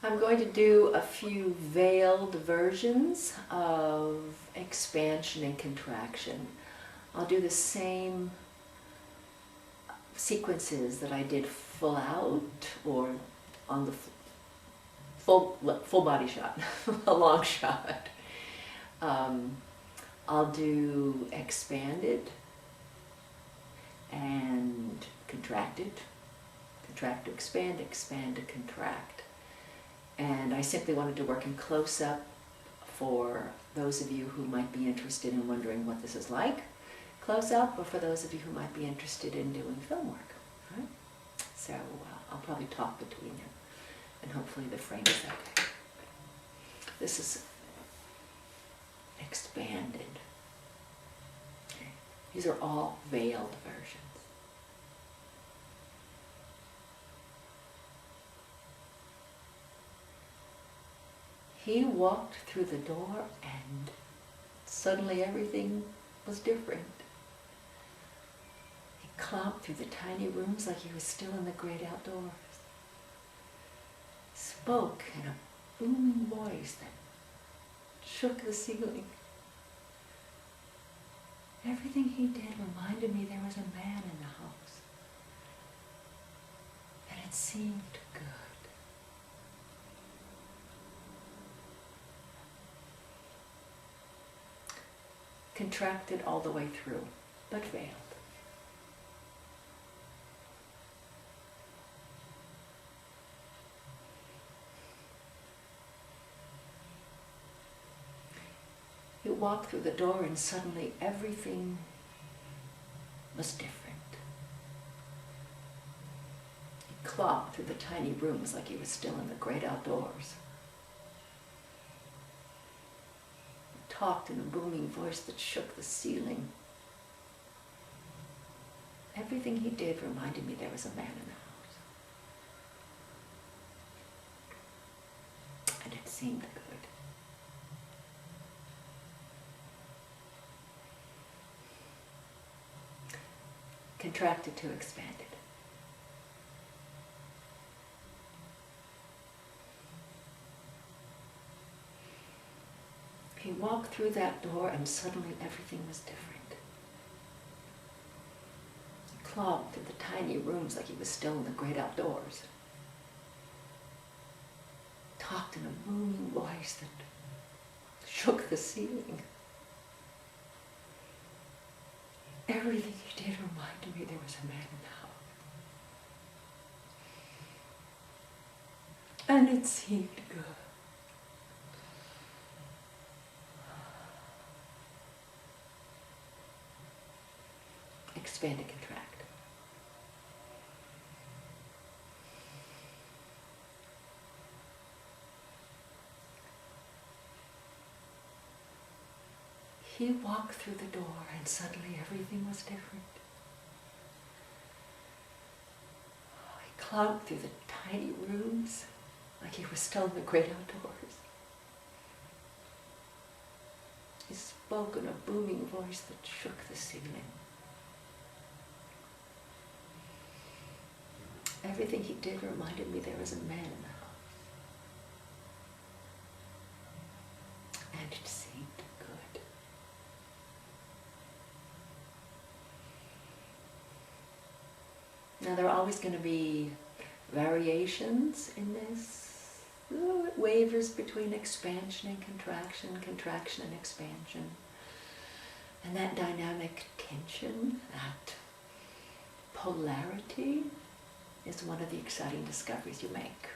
I'm going to do a few veiled versions of expansion and contraction. I'll do the same sequences that I did full out or on the full body shot, a long shot. I'll do expanded and contracted, contract to expand, expand to contract. And I simply wanted to work in close-up for those of you who might be interested in wondering what this is like, close-up, or for those of you who might be interested in doing film work. Right? So I'll probably talk between them, and hopefully the frame is okay. This is expanded. Okay. These are all veiled versions. He walked through the door and suddenly everything was different. He clomped through the tiny rooms like he was still in the great outdoors. Spoke in a booming voice that shook the ceiling. Everything he did reminded me there was a man in the house. And it seemed good. Contracted all the way through, but veiled. He walked through the door and suddenly everything was different. He clomped through the tiny rooms like he was still in the great outdoors. Talked in a booming voice that shook the ceiling. Everything he did reminded me there was a man in the house. And it seemed good. Contracted to expanded. He walked through that door and suddenly everything was different. He clomped through the tiny rooms like he was still in the great outdoors. Talked in a booming voice that shook the ceiling. Everything he did reminded me there was a man in the house. And it seemed good. Expand and contract. He walked through the door and suddenly everything was different. He clomped through the tiny rooms like he was still in the great outdoors. He spoke in a booming voice that shook the ceiling. Everything he did reminded me there was a man in the house. And it seemed good. Now there are always going to be variations in this. It wavers between expansion and contraction, contraction and expansion. And that dynamic tension, that polarity, is one of the exciting discoveries you make.